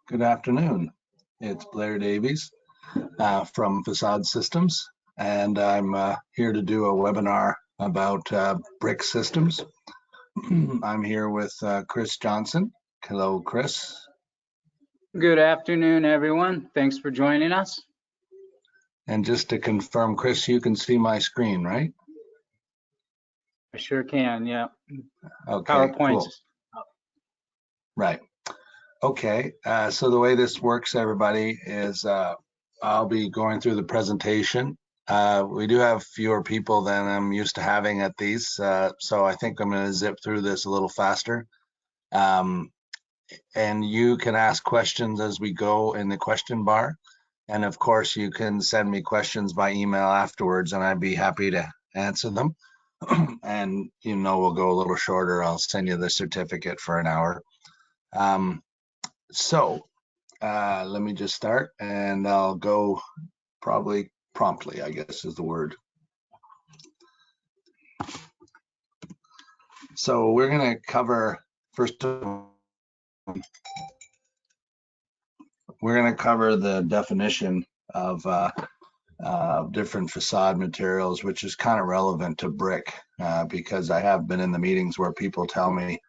Good afternoon. It's Blair Davies from Facade Systems, and I'm here to do a webinar about brick systems. I'm here with Chris Johnson. Hello, Chris. Good afternoon, everyone. Thanks for joining us. And just to confirm, Chris, you can see my screen, right? I sure can, yeah. Okay, PowerPoint's cool. Right. Okay, so the way this works, everybody, is I'll be going through the presentation. We do have fewer people than I'm used to having at these, so I think I'm going to zip through this a little faster. And you can ask questions as we go in the question bar. And of course, you can send me questions by email afterwards, and I'd be happy to answer them. And we'll go a little shorter. I'll send you the certificate for an hour. So let me just start, and I'll go probably promptly, I guess is the word. So we're going to cover, first of all, we're going to cover the definition of different facade materials, which is kind of relevant to brick, because I have been in the meetings where people tell me,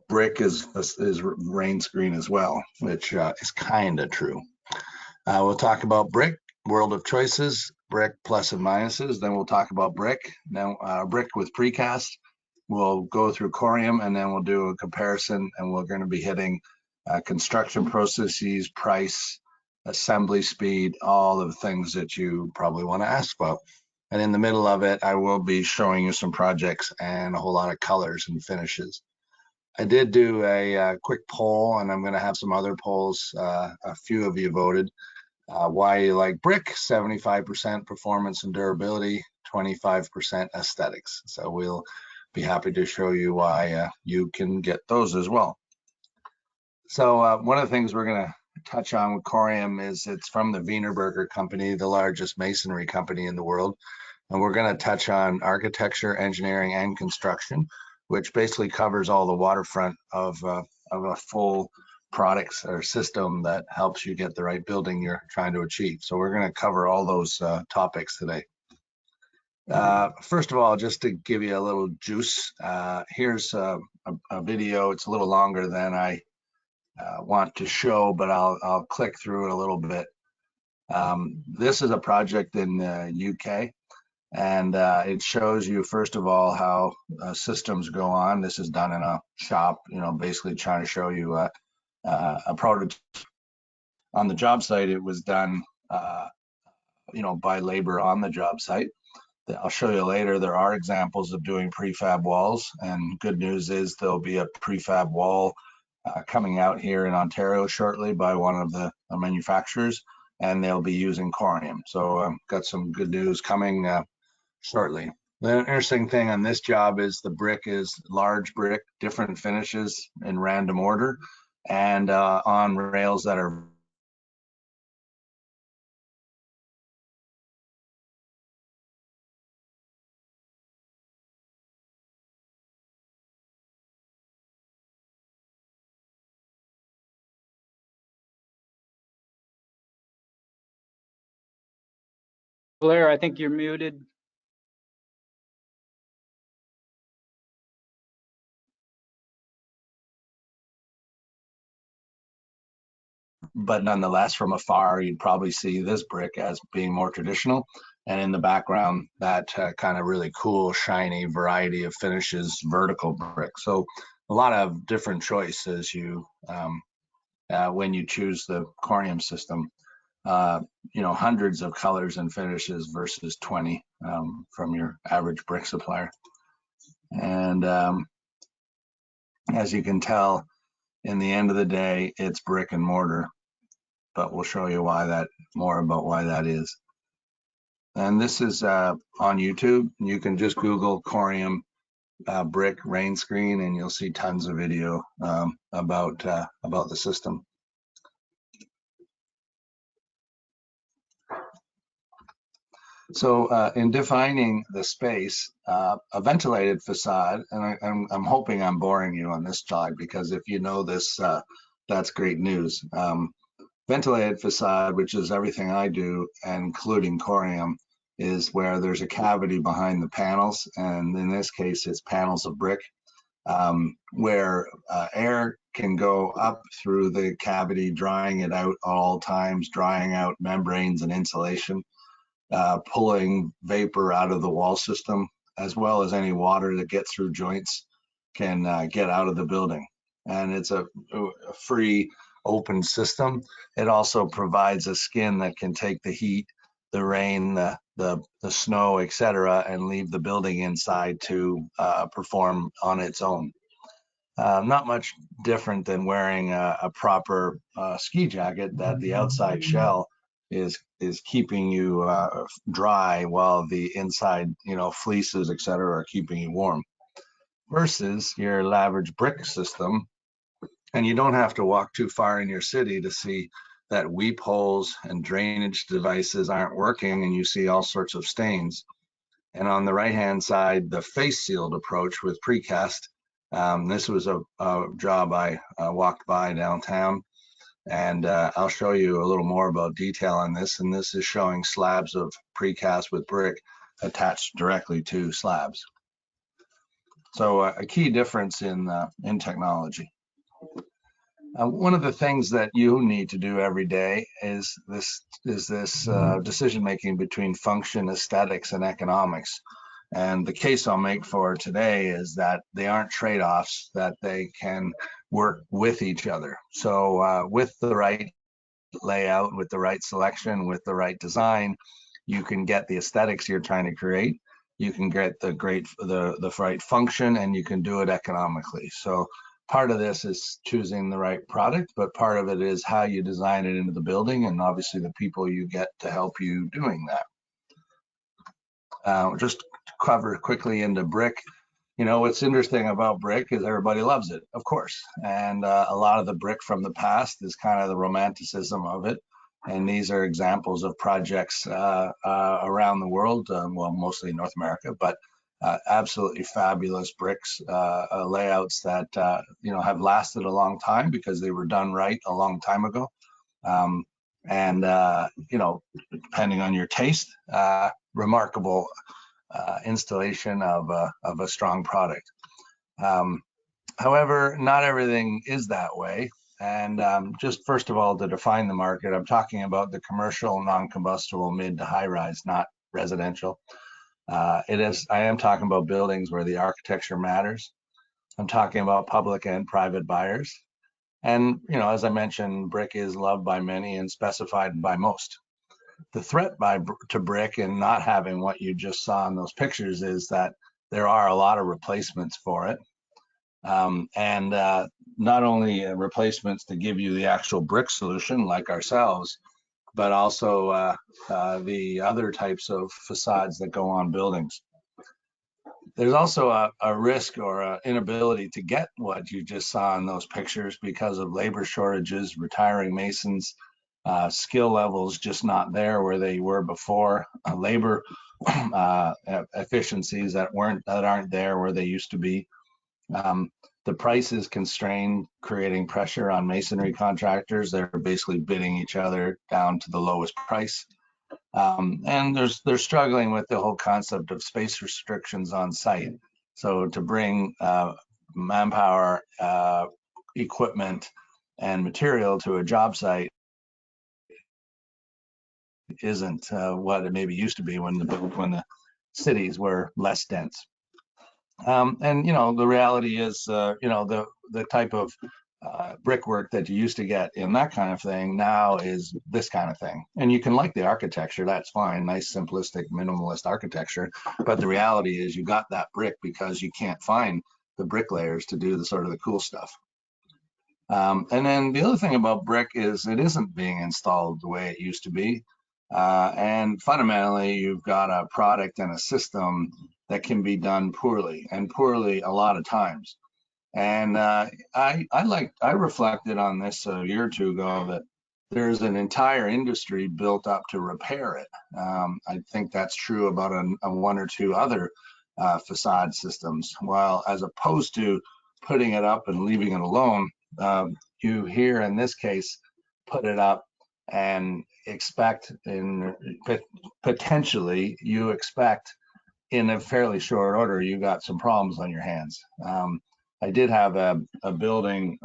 brick is rainscreen as well, which is kind of true. We'll talk about brick, world of choices, brick plus and minuses. Then we'll talk about brick. Then brick with precast. We'll go through corium, and then we'll do a comparison, and we're going to be hitting construction processes, price, assembly speed, all of the things that you probably want to ask about. And in the middle of it, I will be showing you some projects and a whole lot of colors and finishes. I did do a quick poll, and I'm going to have some other polls. A few of you voted. Why you like brick: 75% performance and durability, 25% aesthetics. So we'll be happy to show you why you can get those as well. So one of the things we're going to touch on with corium is it's from the Wienerberger company, the largest masonry company in the world. And we're going to touch on architecture, engineering, and construction, which basically covers all the waterfront of a full products or system that helps you get the right building you're trying to achieve. So we're going to cover all those topics today. First of all, just to give you a little juice, here's a video. It's a little longer than I want to show, but I'll click through it a little bit. This is a project in the UK, and it shows you, first of all, how systems go on. This is done in a shop, basically trying to show you a prototype. On the job site, it was done, by labor on the job site. I'll show you later, there are examples of doing prefab walls, and good news is there'll be a prefab wall coming out here in Ontario shortly by one of the manufacturers, and they'll be using corium. So got some good news coming shortly. The interesting thing on this job is the brick is large brick, different finishes in random order, and on rails that are Blair, I think you're muted. but nonetheless, from afar, you'd probably see this brick as being more traditional. And in the background, that kind of really cool, shiny variety of finishes, vertical brick. So a lot of different choices when you choose the corium system. Hundreds of colors and finishes versus 20 from your average brick supplier. And as you can tell, in the end of the day, it's brick and mortar, but we'll show you more about why that is. And this is on YouTube. You can just Google corium brick rain screen, and you'll see tons of video about the system. So in defining the space, a ventilated facade, and I'm hoping I'm boring you on this slide, because if you know this, that's great news. Ventilated facade, which is everything I do, including corium, is where there's a cavity behind the panels, and in this case, it's panels of brick, where air can go up through the cavity, drying it out at all times, drying out membranes and insulation, pulling vapor out of the wall system, as well as any water that gets through joints can get out of the building. And it's a free, open system. It also provides a skin that can take the heat, the rain, the snow, etc., and leave the building inside to perform on its own. Not much different than wearing a proper ski jacket, that the outside shell is keeping you dry, while the inside, fleeces, etc., are keeping you warm. Versus your average brick system, and you don't have to walk too far in your city to see that weep holes and drainage devices aren't working, and you see all sorts of stains. And on the right-hand side, the face sealed approach with precast. This was a job I walked by downtown, and I'll show you a little more about detail on this. And this is showing slabs of precast with brick attached directly to slabs. So a key difference in technology. One of the things that you need to do every day is this decision making between function, aesthetics, and economics. And the case I'll make for today is that they aren't trade-offs, that they can work with each other. So with the right layout, with the right selection, with the right design, you can get the aesthetics you're trying to create. You can get the right function, and you can do it economically. So part of this is choosing the right product, but part of it is how you design it into the building, and obviously the people you get to help you doing that. Just cover quickly into brick. What's interesting about brick is everybody loves it, of course. And a lot of the brick from the past is kind of the romanticism of it. And these are examples of projects around the world, well, mostly North America, but absolutely fabulous bricks, layouts that, have lasted a long time because they were done right a long time ago. And depending on your taste, remarkable installation of a strong product. However, not everything is that way. And just first of all, to define the market, I'm talking about the commercial, non-combustible, mid to high rise, not residential. I am talking about buildings where the architecture matters. I'm talking about public and private buyers. And, as I mentioned, brick is loved by many and specified by most. The threat to brick and not having what you just saw in those pictures is that there are a lot of replacements for it. And not only replacements to give you the actual brick solution like ourselves, but also the other types of facades that go on buildings. There's also a risk or an inability to get what you just saw in those pictures because of labor shortages, retiring masons, skill levels just not there where they were before, labor efficiencies that aren't there where they used to be. The price is constrained, creating pressure on masonry contractors. They're basically bidding each other down to the lowest price. And they're struggling with the whole concept of space restrictions on site. So to bring manpower, equipment, and material to a job site isn't what it maybe used to be when the cities were less dense. And the reality is, the type of brickwork that you used to get in that kind of thing now is this kind of thing. And you can like the architecture, that's fine, nice, simplistic, minimalist architecture. But the reality is you got that brick because you can't find the bricklayers to do the sort of the cool stuff. And then the other thing about brick is it isn't being installed the way it used to be. And fundamentally, you've got a product and a system that can be done poorly, and poorly a lot of times. And I reflected on this a year or two ago, that there's an entire industry built up to repair it. I think that's true about a one or two other facade systems. While as opposed to putting it up and leaving it alone, you here in this case put it up and expect in potentially you expect in a fairly short order you got some problems on your hands. I did have a building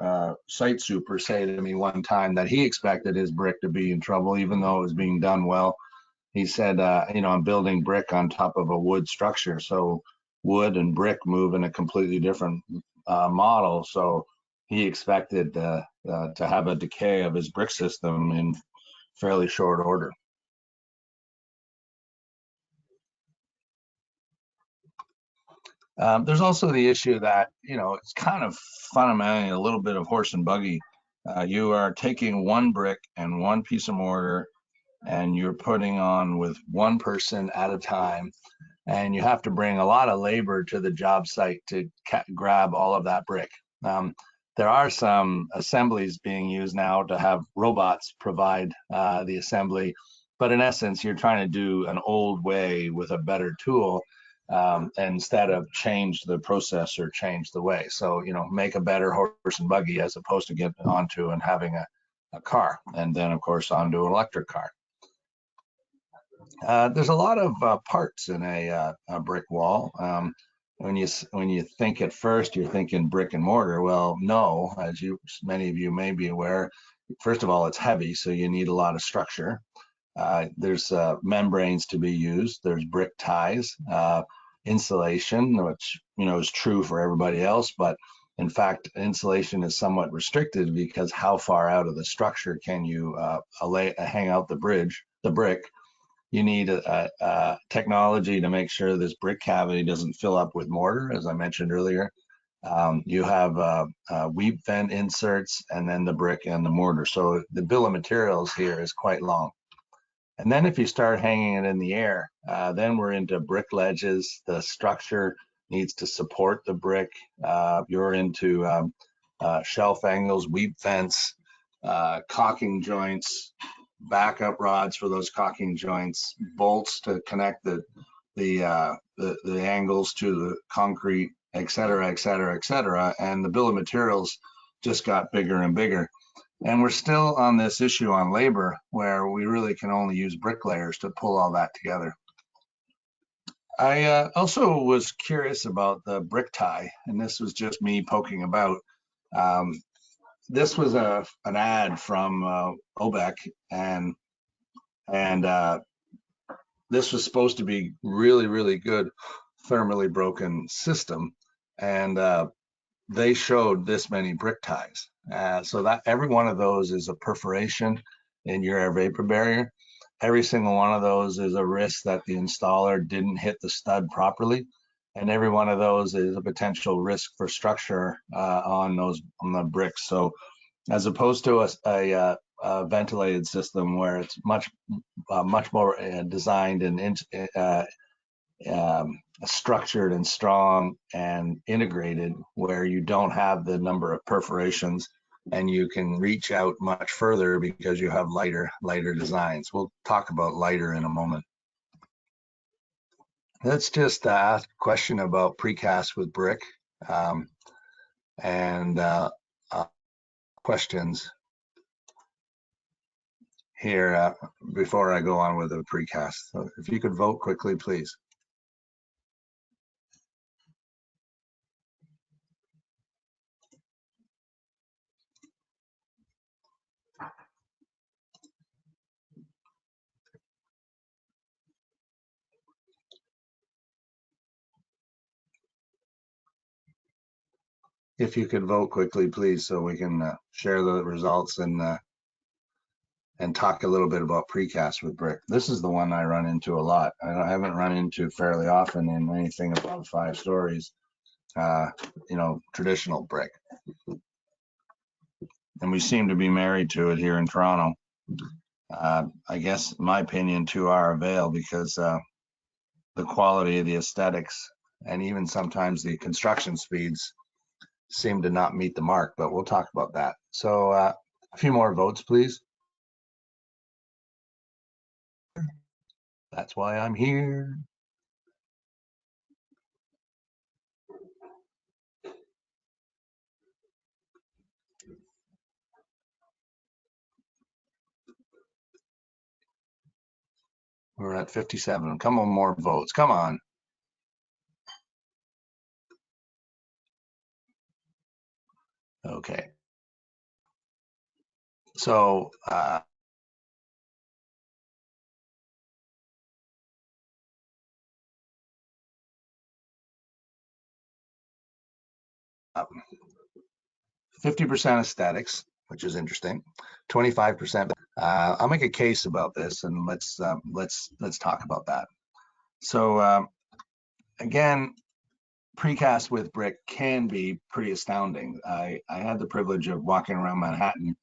site super say to me one time that he expected his brick to be in trouble even though it was being done well. He said, I'm building brick on top of a wood structure, so wood and brick move in a completely different model. So he expected to have a decay of his brick system in fairly short order. There's also the issue that, it's kind of fundamentally a little bit of horse and buggy. You are taking one brick and one piece of mortar and you're putting on with one person at a time. And you have to bring a lot of labor to the job site to grab all of that brick. There are some assemblies being used now to have robots provide the assembly, but in essence, you're trying to do an old way with a better tool instead of change the process or change the way. So, make a better horse and buggy as opposed to getting onto and having a car, and then of course onto an electric car. There's a lot of parts in a brick wall. When you think at first you're thinking brick and mortar, well, no, as many of you may be aware, first of all, it's heavy, so you need a lot of structure. There's membranes to be used. There's brick ties, insulation, which is true for everybody else, but in fact, insulation is somewhat restricted because how far out of the structure can you hang out the brick? You need a technology to make sure this brick cavity doesn't fill up with mortar, as I mentioned earlier. You have weep vent inserts and then the brick and the mortar. So the bill of materials here is quite long. And then if you start hanging it in the air, then we're into brick ledges. The structure needs to support the brick. You're into shelf angles, weep vents, caulking joints, backup rods for those caulking joints, bolts to connect the angles to the concrete, et cetera, et cetera, et cetera. And the bill of materials just got bigger and bigger. And we're still on this issue on labor where we really can only use bricklayers to pull all that together. I also was curious about the brick tie, and this was just me poking about. This was an ad from Obeck, and this was supposed to be really, really good thermally broken system, and they showed this many brick ties. So that every one of those is a perforation in your air vapor barrier. Every single one of those is a risk that the installer didn't hit the stud properly. And every one of those is a potential risk for structure on the bricks. So as opposed to a ventilated system where it's much more designed and structured and strong and integrated, where you don't have the number of perforations and you can reach out much further because you have lighter designs. We'll talk about lighter in a moment. Let's just ask a question about precast with brick and questions here before I go on with the precast. So if you could vote quickly, please. If you could vote quickly, please, so we can share the results and talk a little bit about precast with brick. This is the one I run into a lot. I haven't run into fairly often in anything above 5 stories, traditional brick. And we seem to be married to it here in Toronto. I guess, in my opinion, to our avail, because the quality of the aesthetics and even sometimes the construction speeds seem to not meet the mark, but we'll talk about that. So a few more votes, please. That's why I'm here. We're at 57. Come on, more votes. Come on. Okay. So 50% aesthetics, which is interesting. 25%. I'll make a case about this, and let's talk about that. So again, precast with brick can be pretty astounding. I had the privilege of walking around Manhattan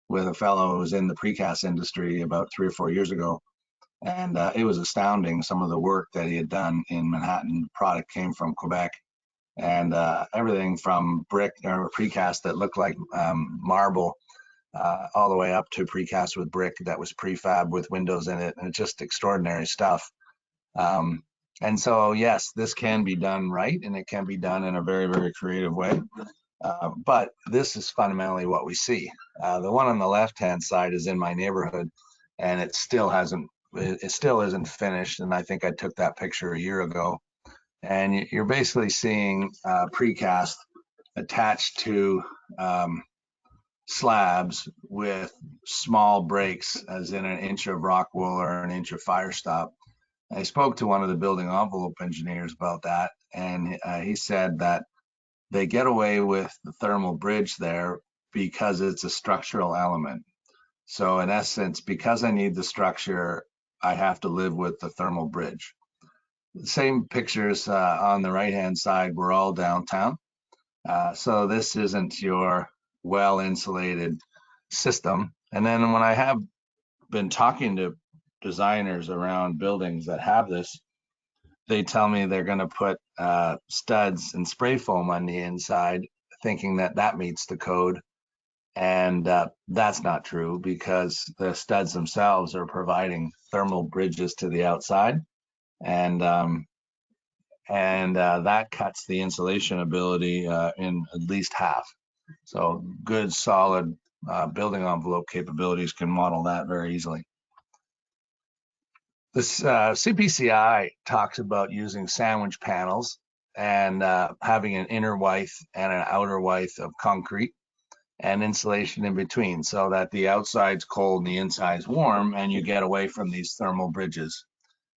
with a fellow who was in the precast industry about 3 or 4 years ago, and it was astounding some of the work that he had done in Manhattan. The product came from Quebec, and everything from brick or precast that looked like marble, all the way up to precast with brick that was prefab with windows in it, and just extraordinary stuff. Um, and so, yes, this can be done right, and it can be done in a very, very creative way. But this is fundamentally what we see. The one on the left-hand side is in my neighborhood, and it still isn't finished. And I think I took that picture a year ago. And you're basically seeing precast attached to slabs with small breaks, as in an inch of rock wool or an inch of fire stop. I spoke to one of the building envelope engineers about that, and he said that they get away with the thermal bridge there because it's a structural element. So in essence, because I need the structure, I have to live with the thermal bridge. The same pictures on the right-hand side were all downtown. So this isn't your well-insulated system. And then when I have been talking to designers around buildings that have this, they tell me they're going to put studs and spray foam on the inside, thinking that that meets the code. And that's not true, because the studs themselves are providing thermal bridges to the outside. And that cuts the insulation ability in at least half. So good, solid building envelope capabilities can model that very easily. This CPCI talks about using sandwich panels and having an inner wythe and an outer wythe of concrete and insulation in between, so that the outside's cold and the inside's warm, and you get away from these thermal bridges.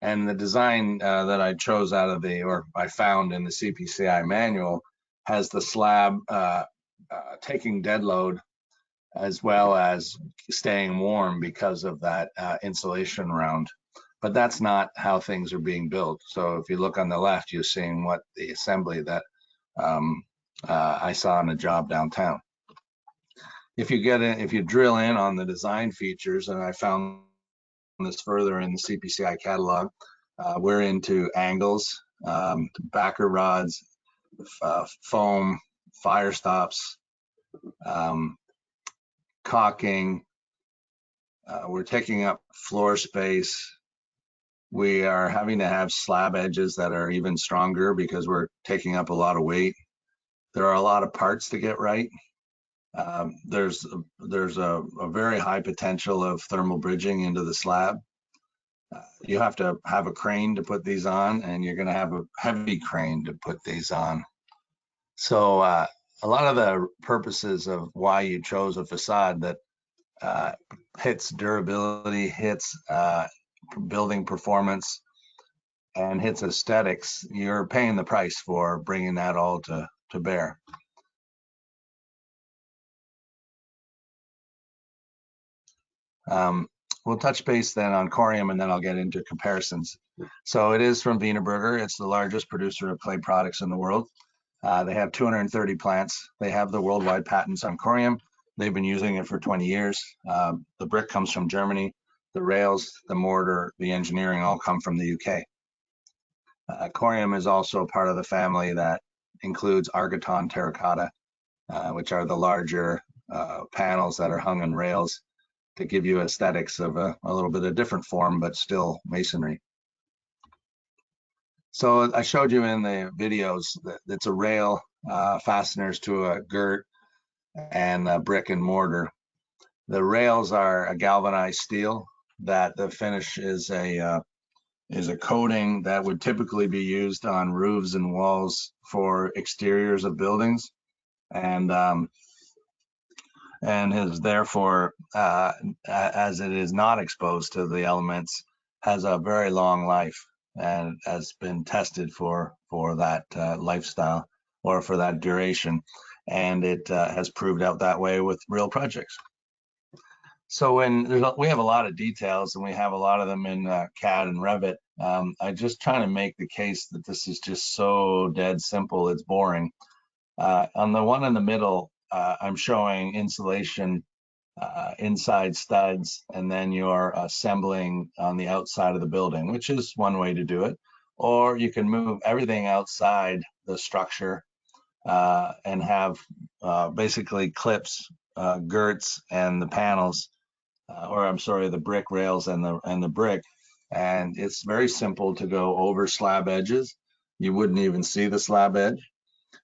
And the design that I chose or I found in the CPCI manual has the slab taking dead load as well as staying warm because of that insulation round. But that's not how things are being built. So if you look on the left, you're seeing what the assembly that I saw on a job downtown. If you drill in on the design features, and I found this further in the CPCI catalog, we're into angles, backer rods, foam, fire stops, caulking. We're taking up floor space. We are having to have slab edges that are even stronger because we're taking up a lot of weight. There are a lot of parts to get right. There's a very high potential of thermal bridging into the slab. You have to have a crane to put these on, and you're going to have a heavy crane to put these on. So a lot of the purposes of why you chose a facade that hits durability, hits building performance, and hits aesthetics, you're paying the price for bringing that all to bear. We'll touch base then on Corium, and then I'll get into comparisons. So it is from Wienerberger. It's the largest producer of clay products in the world. They have 230 plants. They have the worldwide patents on Corium. They've been using it for 20 years. The brick comes from Germany. The rails, the mortar, the engineering all come from the UK. Corium is also part of the family that includes Argaton terracotta, which are the larger panels that are hung on rails to give you aesthetics of a little bit of different form, but still masonry. So I showed you in the videos that it's a rail, fasteners to a girt, and a brick and mortar. The rails are a galvanized steel that the finish is a coating that would typically be used on roofs and walls for exteriors of buildings, and is therefore, as it is not exposed to the elements, has a very long life and has been tested for that lifestyle or for that duration, and it has proved out that way with real projects. So we have a lot of details, and we have a lot of them in CAD and Revit. I'm just trying to make the case that this is just so dead simple, it's boring. On the one in the middle, I'm showing insulation inside studs, and then you're assembling on the outside of the building, which is one way to do it. Or you can move everything outside the structure and have basically clips, girts, and the panels, or I'm sorry, the brick rails and the brick. And it's very simple to go over slab edges. You wouldn't even see the slab edge.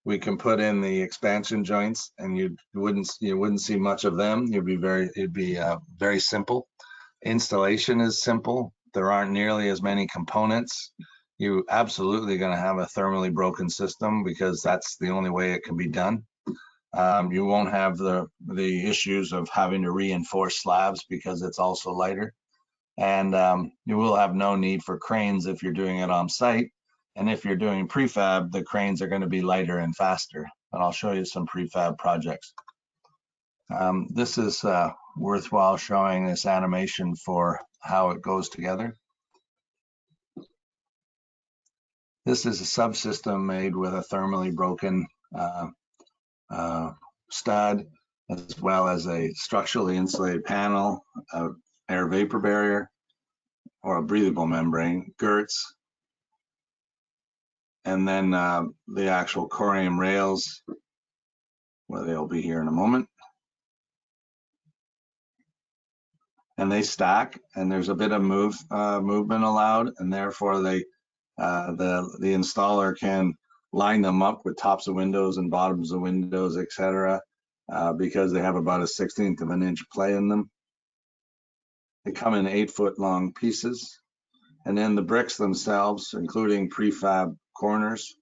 We can put in the expansion joints, and you wouldn't see much of them. It'd be very simple. Installation is simple. There aren't nearly as many components. You absolutely going to have a thermally broken system because that's the only way it can be done. You won't have the issues of having to reinforce slabs because it's also lighter. And you will have no need for cranes if you're doing it on site. And if you're doing prefab, the cranes are going to be lighter and faster. And I'll show you some prefab projects. This is worthwhile showing this animation for how it goes together. This is a subsystem made with a thermally broken stud, as well as a structurally insulated panel, a air vapor barrier, or a breathable membrane, girts, and then the actual corium rails, where they'll be here in a moment. And they stack, and there's a bit of movement allowed, and therefore the installer can line them up with tops of windows and bottoms of windows, etc., because they have about a 1/16 of an inch play in them. They come in 8-foot long pieces, and then the bricks themselves, including prefab corners,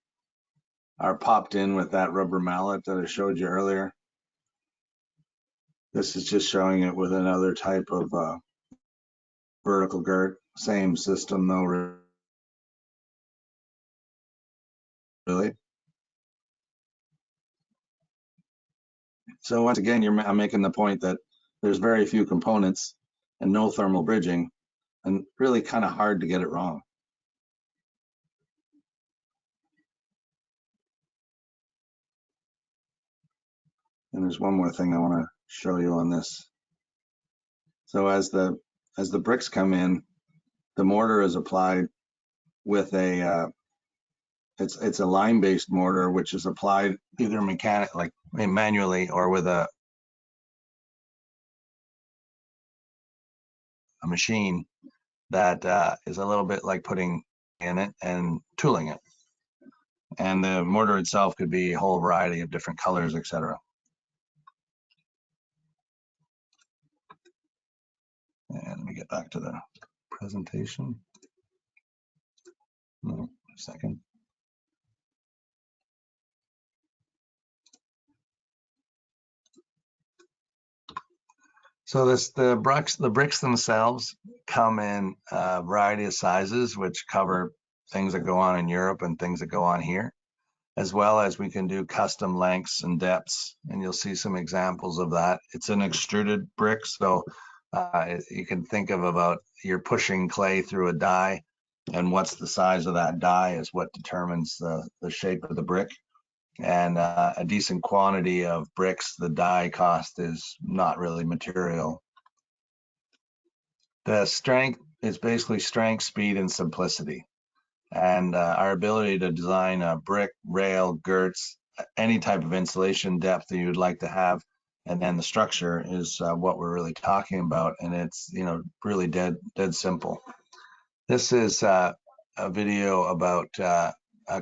are popped in with that rubber mallet that I showed you earlier. This is just showing it with another type of vertical girt. Same system though, really. So once again, I'm making the point that there's very few components and no thermal bridging, and really kind of hard to get it wrong. And there's one more thing I want to show you on this. So as the bricks come in, the mortar is applied with a it's a lime-based mortar, which is applied either like manually or with a machine that is a little bit like putting in it and tooling it. And the mortar itself could be a whole variety of different colors, etc. And let me get back to the presentation. No, a second. So the bricks themselves come in a variety of sizes, which cover things that go on in Europe and things that go on here, as well as we can do custom lengths and depths, and you'll see some examples of that. It's an extruded brick, so you can think of about you're pushing clay through a die, and what's the size of that die is what determines the shape of the brick. And a decent quantity of bricks, the die cost is not really material. The strength is basically strength, speed, and simplicity. And our ability to design a brick, rail, girts, any type of insulation depth that you'd like to have, and then the structure is what we're really talking about. And it's really dead simple. This is a video about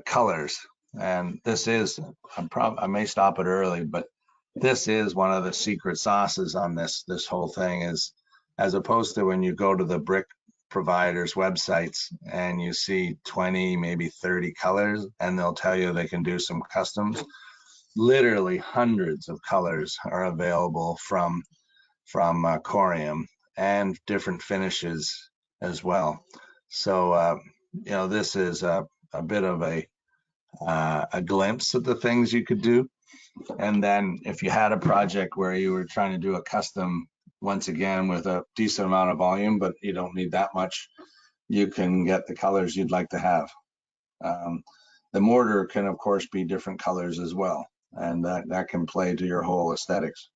colors, and this is, I may stop it early, but this is one of the secret sauces on this whole thing, is as opposed to when you go to the brick providers websites and you see 20, maybe 30 colors, and they'll tell you they can do some customs. Literally hundreds of colors are available from Corium, and different finishes as well. So you know, this is a bit of a glimpse of the things you could do. And then if you had a project where you were trying to do a custom, once again, with a decent amount of volume, but you don't need that much, you can get the colors you'd like to have. The mortar can, of course, be different colors as well, and that can play to your whole aesthetics.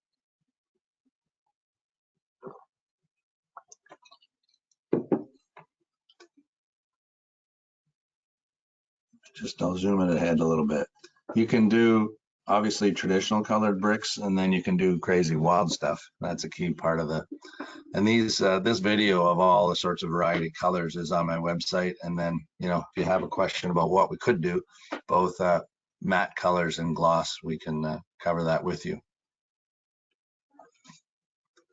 Just I'll zoom it ahead a little bit. You can do obviously traditional colored bricks, and then you can do crazy wild stuff. That's a key part of and these this video of all the sorts of variety of colors is on my website. And then, you know, if you have a question about what we could do, both matte colors and gloss, we can cover that with you.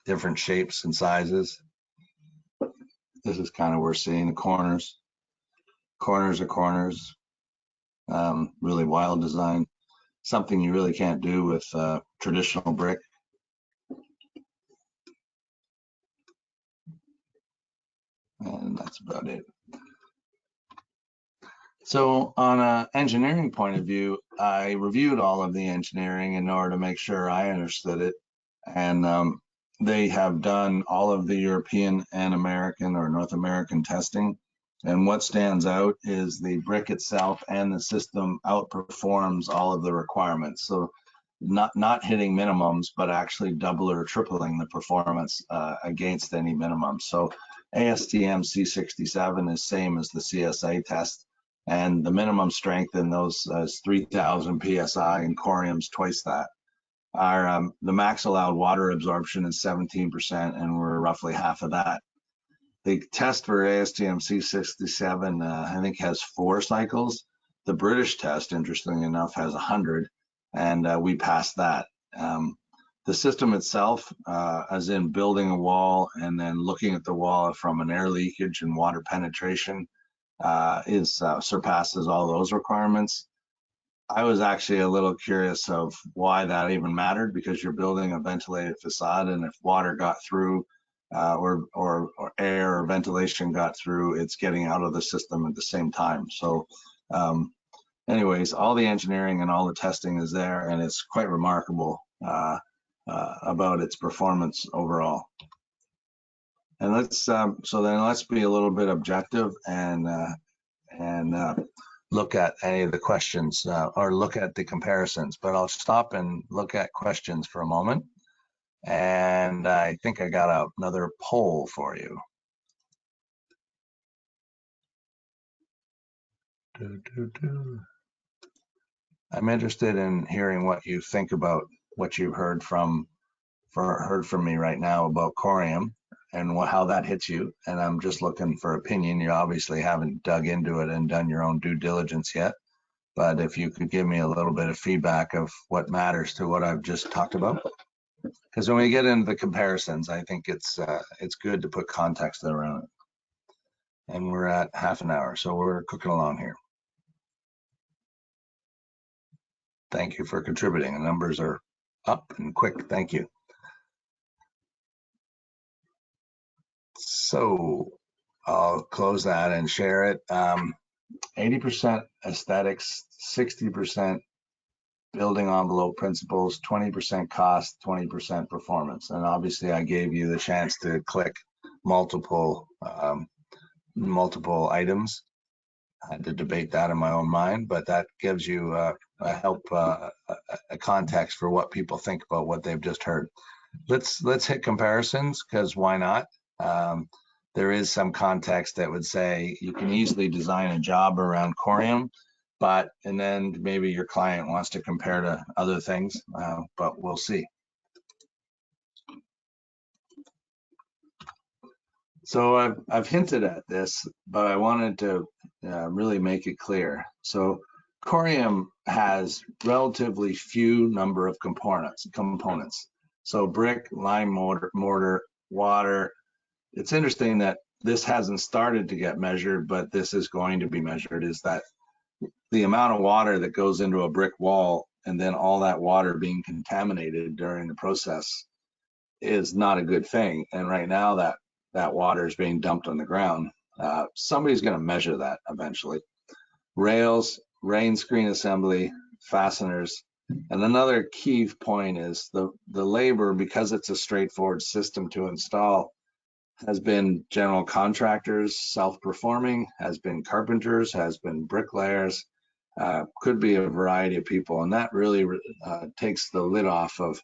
Different shapes and sizes. This is kind of where we're seeing the corners. Corners are corners. Really wild design. Something you really can't do with traditional brick. And that's about it. So on an engineering point of view, I reviewed all of the engineering in order to make sure I understood it. And they have done all of the European and American or North American testing. And what stands out is the brick itself and the system outperforms all of the requirements. So not hitting minimums, but actually double or tripling the performance against any minimum. So ASTM C67 is same as the CSA test, and the minimum strength in those is 3,000 PSI, and Corium's twice that. Our the max allowed water absorption is 17%, and we're roughly half of that. The test for ASTM C67, I think, has 4 cycles. The British test, interestingly enough, has 100, and we passed that. The system itself, as in building a wall and then looking at the wall from an air leakage and water penetration, surpasses all those requirements. I was actually a little curious of why that even mattered, because you're building a ventilated facade, and if water got through, or air or ventilation got through, it's getting out of the system at the same time. So anyways, all the engineering and all the testing is there, and it's quite remarkable about its performance overall. And let's be a little bit objective and look at any of the questions or look at the comparisons. But I'll stop and look at questions for a moment. And I think I got another poll for you. I'm interested in hearing what you think about what you've heard from me right now about Corium and how that hits you. And I'm just looking for opinion. You obviously haven't dug into it and done your own due diligence yet. But if you could give me a little bit of feedback of what matters to what I've just talked about. Because when we get into the comparisons, I think it's good to put context around it. And we're at half an hour, so we're cooking along here. Thank you for contributing. The numbers are up and quick. Thank you. So I'll close that and share it. 80% aesthetics, 60% building envelope principles, 20% cost, 20% performance. And obviously I gave you the chance to click multiple items. I had to debate that in my own mind, but that gives you a context for what people think about what they've just heard. Let's hit comparisons, because why not? There is some context that would say you can easily design a job around Corium, and then maybe your client wants to compare to other things, but we'll see. So I've hinted at this, but I wanted to really make it clear. So corium has relatively few number of components. So brick, lime mortar, water. It's interesting that this hasn't started to get measured, but this is going to be measured, is that the amount of water that goes into a brick wall and then all that water being contaminated during the process is not a good thing. And right now that water is being dumped on the ground. Somebody's going to measure that eventually. Rails, rain screen assembly, fasteners. And another key point is the labor, because it's a straightforward system to install, has been general contractors, self-performing, has been carpenters, has been bricklayers, could be a variety of people. And that really takes the lid off of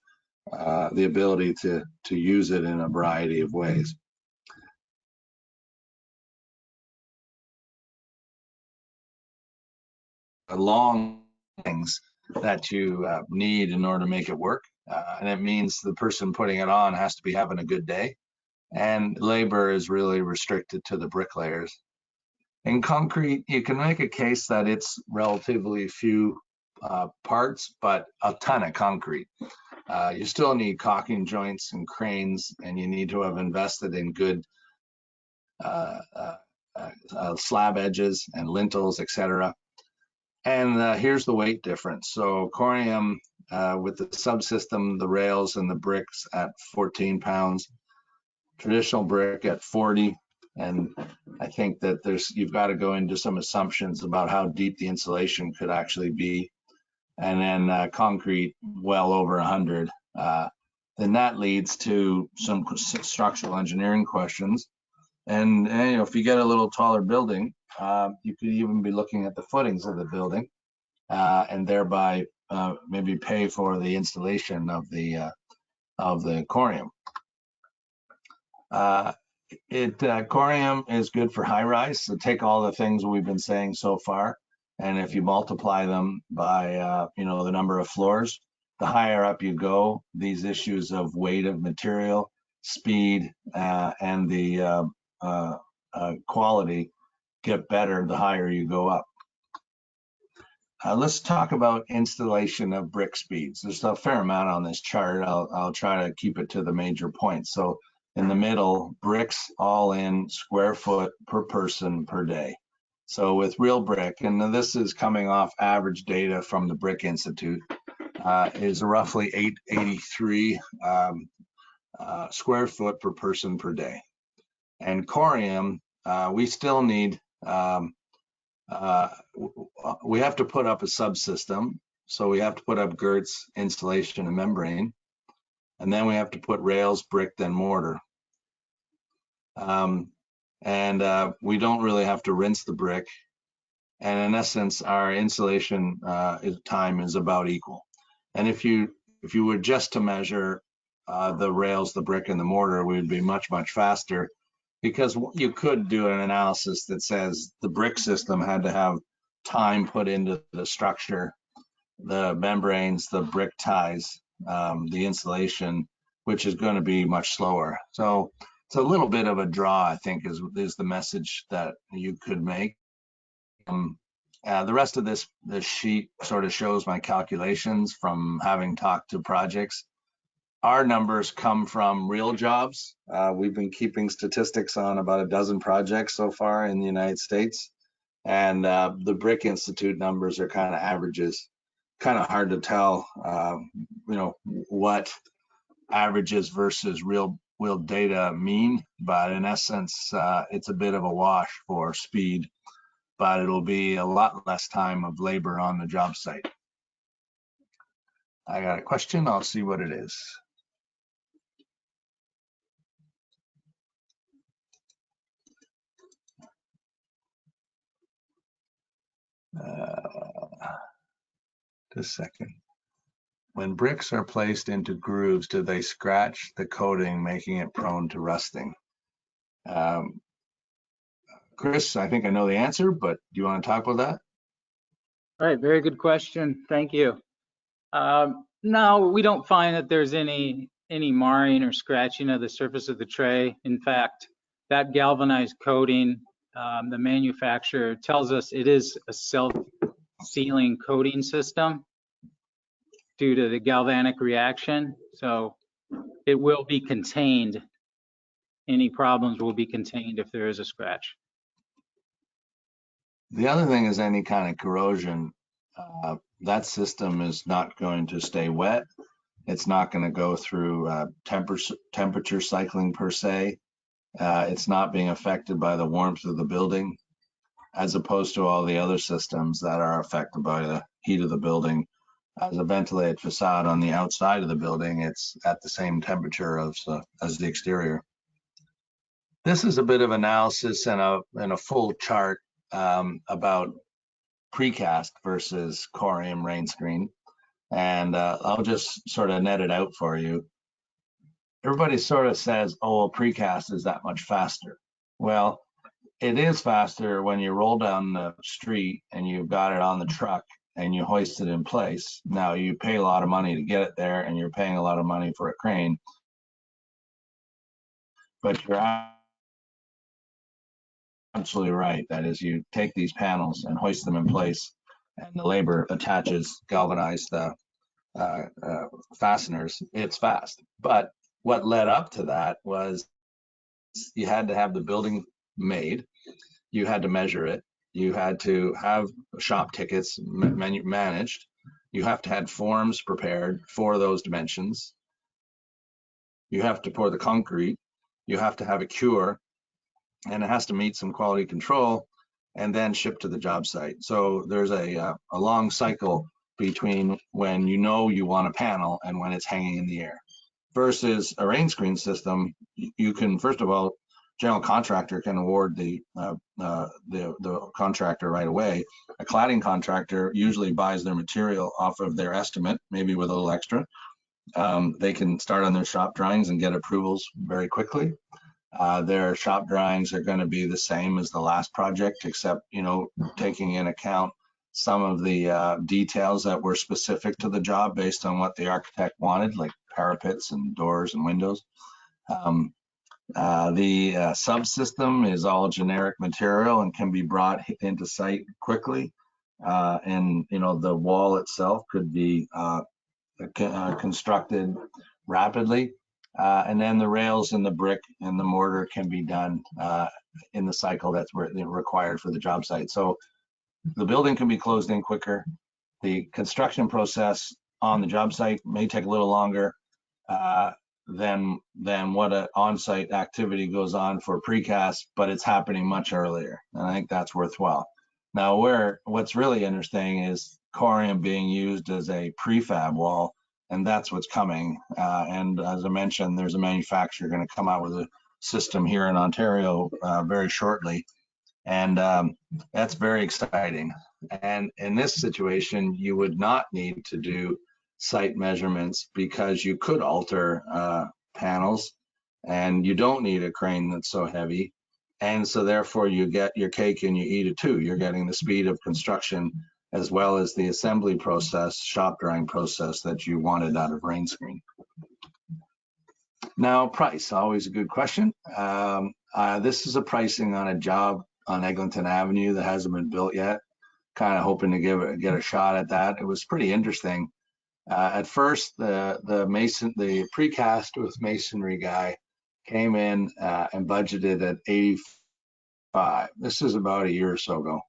the ability to use it in a variety of ways. Long things that you need in order to make it work. And it means the person putting it on has to be having a good day. And labor is really restricted to the bricklayers. In concrete, you can make a case that it's relatively few parts, but a ton of concrete. You still need caulking joints and cranes, and you need to have invested in good slab edges and lintels, etc. And here's the weight difference. So corium with the subsystem, the rails and the bricks at 14 pounds, traditional brick at 40. And I think that you've got to go into some assumptions about how deep the insulation could actually be. And then concrete well over 100. Then that leads to some structural engineering questions. And you know, if you get a little taller building, you could even be looking at the footings of the building, and thereby maybe pay for the installation of the corium. Corium is good for high rise. So take all the things we've been saying so far, and if you multiply them by you know, the number of floors, the higher up you go, these issues of weight of material, speed, and the quality get better the higher you go up. Let's talk about installation of brick speeds. There's a fair amount on this chart. I'll try to keep it to the major points. So in the middle, bricks all in square foot per person per day. So with real brick, and this is coming off average data from the Brick Institute, is roughly 883 square foot per person per day. And corium, we still need, we have to put up a subsystem. So we have to put up girts, insulation, and membrane. And then we have to put rails, brick, then mortar. We don't really have to rinse the brick. And in essence, our insulation time is about equal. And if you were just to measure the rails, the brick, and the mortar, we would be much, much faster, because you could do an analysis that says the brick system had to have time put into the structure, the membranes, the brick ties, the insulation, which is going to be much slower. So it's a little bit of a draw, I think, is the message that you could make. The rest of this sheet sort of shows my calculations from having talked to projects. Our numbers come from real jobs. We've been keeping statistics on about a dozen projects so far in the United States. And the Brick Institute numbers are kind of averages. Kind of hard to tell, you know, what averages versus real data mean. But in essence, it's a bit of a wash for speed, but it'll be a lot less time of labor on the job site. I got a question. I'll see what it is. Just a second. When bricks are placed into grooves, do they scratch the coating, making it prone to rusting? Chris, I think I know the answer, but do you want to talk about that? All right, very good question. Thank you. No, we don't find that there's any marring or scratching of the surface of the tray. In fact, that galvanized coating the manufacturer tells us it is a self-sealing coating system due to the galvanic reaction. So it will be contained. Any problems will be contained if there is a scratch. The other thing is any kind of corrosion. That system is not going to stay wet. It's not going to go through temperature cycling per se. It's not being affected by the warmth of the building, as opposed to all the other systems that are affected by the heat of the building. As a ventilated facade on the outside of the building, it's at the same temperature as the exterior. This is a bit of analysis and a full chart about precast versus corium rain screen. And I'll just sort of net it out for you. Everybody sort of says, oh, well, precast is that much faster. Well, it is faster when you roll down the street and you've got it on the truck and you hoist it in place. Now you pay a lot of money to get it there and you're paying a lot of money for a crane, but you're absolutely right. That is, you take these panels and hoist them in place and the labor attaches galvanized fasteners. It's fast. But what led up to that was you had to have the building made, you had to measure it, you had to have shop tickets managed, you have to have forms prepared for those dimensions, you have to pour the concrete, you have to have a cure, and it has to meet some quality control and then ship to the job site. So there's a long cycle between when you know you want a panel and when it's hanging in the air. Versus a rain screen system, you can, first of all, general contractor can award the contractor right away. A cladding contractor usually buys their material off of their estimate, maybe with a little extra. They can start on their shop drawings and get approvals very quickly. Their shop drawings are going to be the same as the last project, except, you know, taking in account some of the details that were specific to the job based on what the architect wanted, like parapets and doors and windows. The subsystem is all generic material and can be brought into site quickly. And, you know, the wall itself could be constructed rapidly. And then the rails and the brick and the mortar can be done in the cycle that's required for the job site. So the building can be closed in quicker. The construction process on the job site may take a little longer than what an on-site activity goes on for precast, but it's happening much earlier. And I think that's worthwhile. Now, what's really interesting is corium being used as a prefab wall, and that's what's coming. And as I mentioned, there's a manufacturer going to come out with a system here in Ontario very shortly. And that's very exciting. And in this situation, you would not need to do site measurements because you could alter panels and you don't need a crane that's so heavy. And so therefore you get your cake and you eat it too. You're getting the speed of construction as well as the assembly process, shop drawing process that you wanted out of rain screen. Now, price, always a good question. This is a pricing on a job on Eglinton Avenue that hasn't been built yet. Kind of hoping to get a shot at that. It was pretty interesting. At first, the precast with masonry guy came in and budgeted at 85. This is about a year or so ago.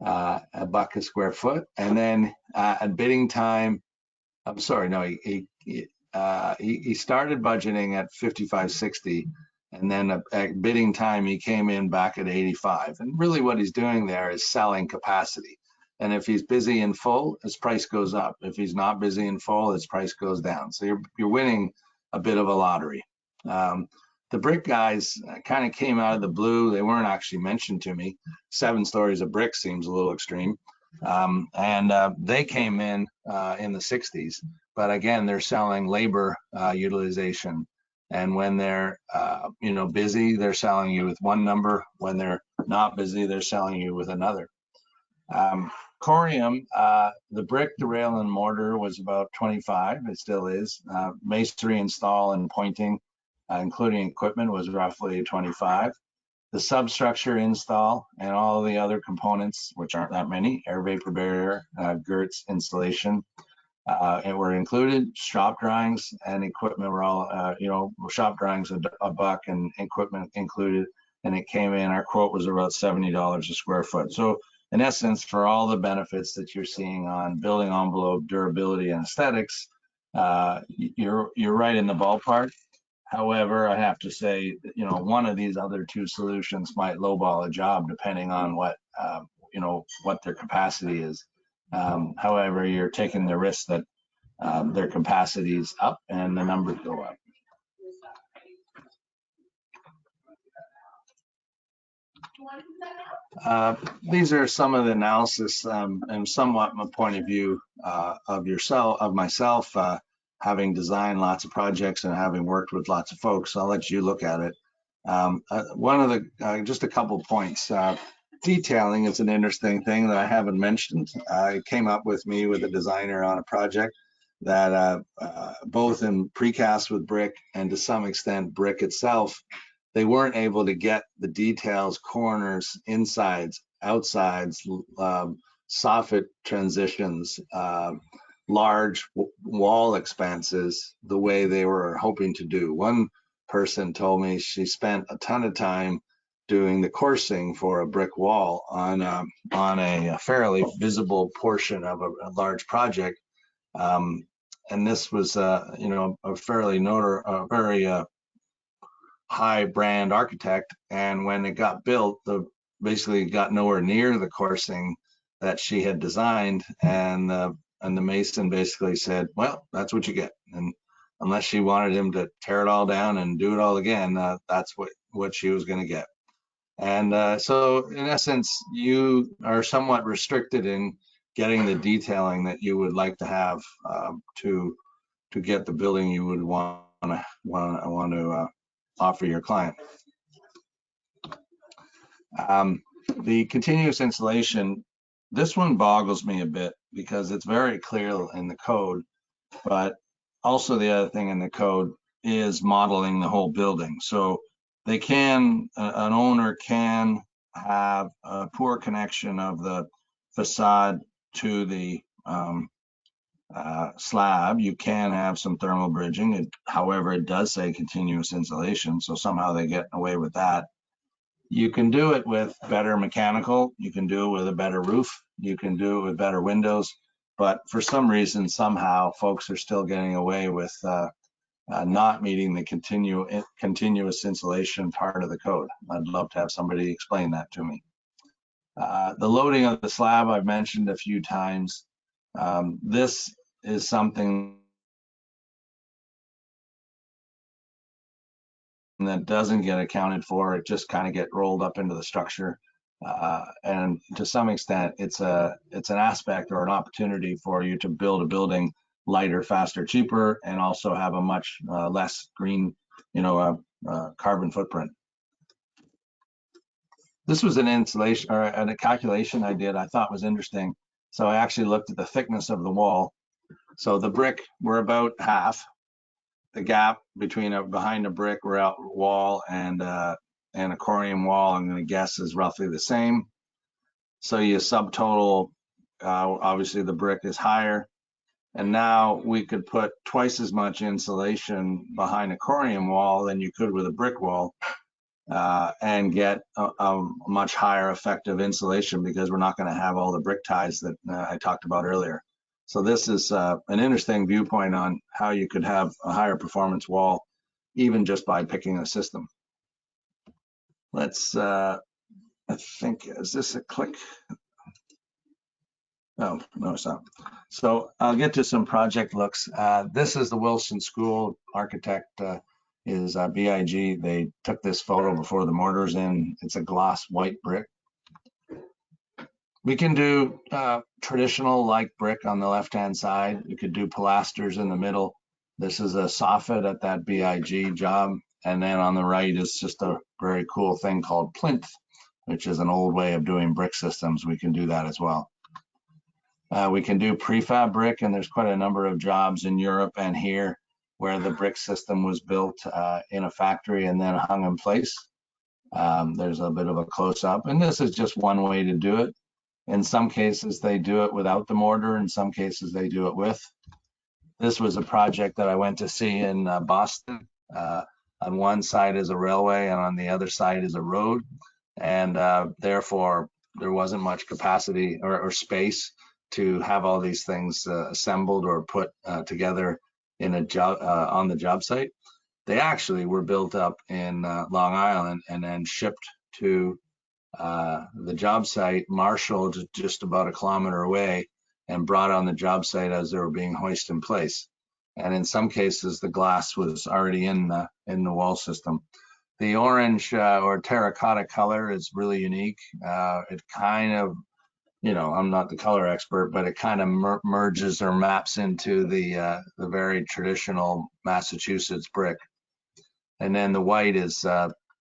$1 a square foot, and then at bidding time, I'm sorry, no, he started budgeting at 55.60, and then at bidding time he came in back at 85. And really, what he's doing there is selling capacity. And if he's busy and full, his price goes up. If he's not busy and full, his price goes down. So you're winning a bit of a lottery. The brick guys kind of came out of the blue. They weren't actually mentioned to me. 7 stories of brick seems a little extreme. And they came in the 60s. But again, they're selling labor utilization. And when they're busy, they're selling you with one number. When they're not busy, they're selling you with another. Corium, the brick, the rail, and mortar was about 25. It still is. Masonry, install, and pointing, including equipment, was roughly 25. the substructure install and all the other components, which aren't that many, air vapor barrier, girts, insulation, and were included. Shop drawings and equipment were all, shop drawings a buck and equipment included, and it came in, our quote was about $70 a square foot. So in essence, for all the benefits that you're seeing on building envelope, durability, and aesthetics, you're right in the ballpark. However, I have to say, one of these other two solutions might lowball a job depending on what their capacity is. However, you're taking the risk that their capacity is up and the numbers go up. These are some of the analysis and somewhat my point of view of myself, having designed lots of projects and having worked with lots of folks. I'll let you look at it. One of the, just a couple points. Detailing is an interesting thing that I haven't mentioned. It came up with me with a designer on a project that both in precast with brick and to some extent brick itself, they weren't able to get the details, corners, insides, outsides, soffit transitions, large wall expanses the way they were hoping to do. One person told me she spent a ton of time doing the coursing for a brick wall on a fairly visible portion of a large project. And this was, a fairly very high brand architect, and when it got built, basically got nowhere near the coursing that she had designed, and the mason basically said, well, that's what you get, and unless she wanted him to tear it all down and do it all again, that's what she was going to get. And so in essence, you are somewhat restricted in getting the detailing that you would like to have to get the building you would want to offer your client. The continuous insulation, this one boggles me a bit because it's very clear in the code, but also the other thing in the code is modeling the whole building. So they can, an owner can have a poor connection of the facade to the slab. You can have some thermal bridging. However, it does say continuous insulation, so somehow they get away with that. You can do it with better mechanical. You can do it with a better roof. You can do it with better windows. But for some reason, somehow, folks are still getting away with not meeting the continuous insulation part of the code. I'd love to have somebody explain that to me. The loading of the slab I've mentioned a few times. This is something that doesn't get accounted for. It just kind of get rolled up into the structure. And to some extent, it's an aspect or an opportunity for you to build a building lighter, faster, cheaper, and also have a much less green, carbon footprint. This was an insulation or a calculation I did I thought was interesting. So I actually looked at the thickness of the wall. So the brick, we're about half. The gap between behind a brick wall and a corium wall, I'm going to guess, is roughly the same. So you subtotal, obviously the brick is higher. And now we could put twice as much insulation behind a corium wall than you could with a brick wall and get a much higher effective insulation because we're not going to have all the brick ties that I talked about earlier. So this is an interesting viewpoint on how you could have a higher performance wall, even just by picking a system. Let's, I think, is this a click? Oh, no, it's not. So I'll get to some project looks. This is the Wilson School. Architect is B.Eng. They took this photo before the mortar's in. It's a gloss white brick. We can do traditional like brick on the left-hand side. You could do pilasters in the middle. This is a soffit at that B.Eng. job. And then on the right is just a very cool thing called plinth, which is an old way of doing brick systems. We can do that as well. We can do prefab brick, and there's quite a number of jobs in Europe and here where the brick system was built in a factory and then hung in place. There's a bit of a close-up, and this is just one way to do it. In some cases, they do it without the mortar. In some cases, they do it with. This was a project that I went to see in Boston. On one side is a railway, and on the other side is a road, and therefore there wasn't much capacity or space to have all these things assembled or put together in a job on the job site. They actually were built up in Long Island and then shipped to the job site, marshaled just about a kilometer away, and brought on the job site as they were being hoisted in place. And in some cases, the glass was already in the wall system. The orange or terracotta color is really unique. It kind of, I'm not the color expert, but it kind of merges or maps into the very traditional Massachusetts brick. And then the white is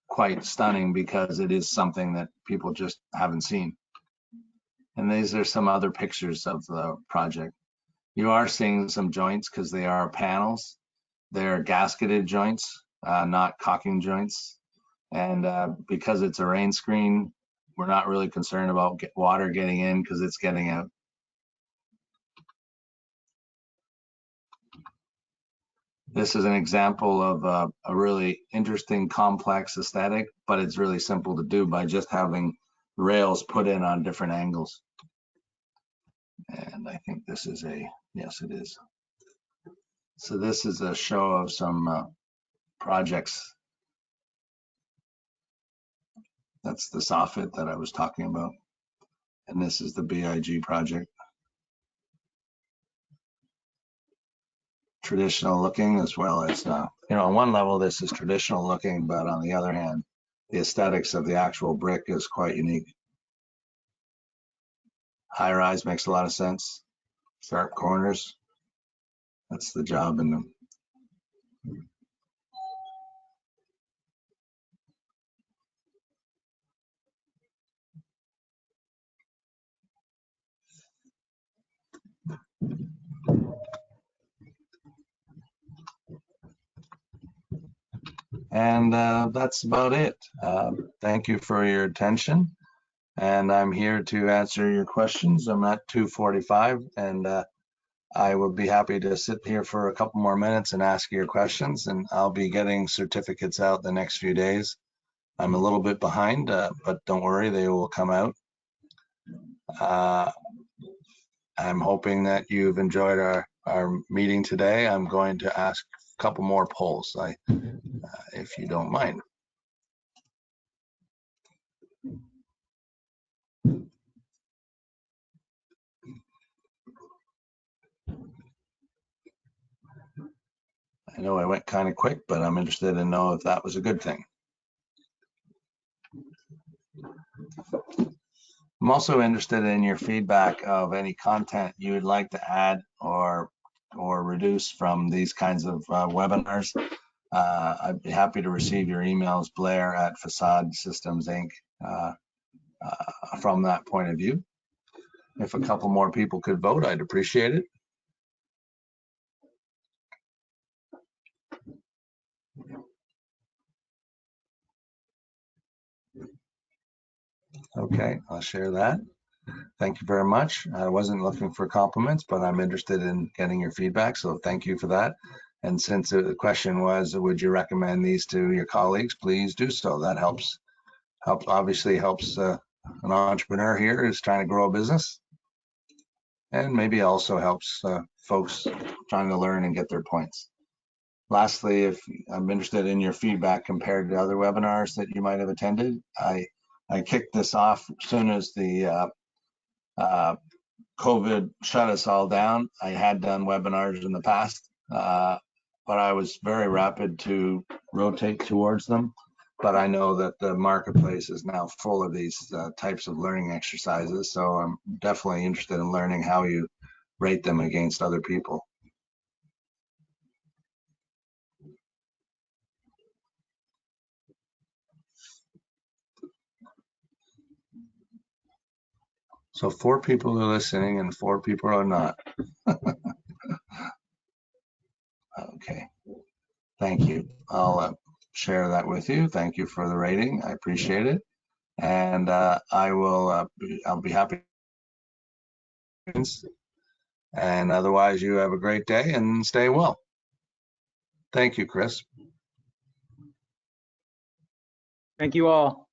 quite stunning because it is something that people just haven't seen. And these are some other pictures of the project. You are seeing some joints because they are panels. They're gasketed joints, not caulking joints. And because it's a rain screen, we're not really concerned about water getting in because it's getting out. This is an example of a really interesting complex aesthetic, but it's really simple to do by just having rails put in on different angles. And I think this is yes, it is. So this is a show of some projects. That's the soffit that I was talking about. And this is the B.I.G. project. Traditional looking as well as, on one level, this is traditional looking, but on the other hand, the aesthetics of the actual brick is quite unique. High rise makes a lot of sense. Sharp corners. That's the job in them. And that's about it. Thank you for your attention. And I'm here to answer your questions. I'm at 2:45, and I will be happy to sit here for a couple more minutes and ask your questions. And I'll be getting certificates out the next few days. I'm a little bit behind, but don't worry, they will come out. I'm hoping that you've enjoyed our meeting today. I'm going to ask a couple more polls, if you don't mind. I know I went kind of quick, but I'm interested to know if that was a good thing. I'm also interested in your feedback of any content you would like to add or reduce from these kinds of webinars. I'd be happy to receive your emails, Blair at Facade Systems Inc. From that point of view. If a couple more people could vote, I'd appreciate it. Okay, I'll share that. Thank you very much. I wasn't looking for compliments, but I'm interested in getting your feedback, so thank you for that. And since the question was, would you recommend these to your colleagues, please do so. That obviously helps an entrepreneur here who's trying to grow a business, and maybe also helps folks trying to learn and get their points. Lastly, if I'm interested in your feedback compared to other webinars that you might have attended, I kicked this off as soon as the COVID shut us all down. I had done webinars in the past, but I was very rapid to rotate towards them. But I know that the marketplace is now full of these types of learning exercises. So I'm definitely interested in learning how you rate them against other people. So 4 people are listening and 4 people are not. Okay, thank you. I'll share that with you. Thank you for the rating. I appreciate it. And I'll be happy. And otherwise, you have a great day and stay well. Thank you, Chris. Thank you all.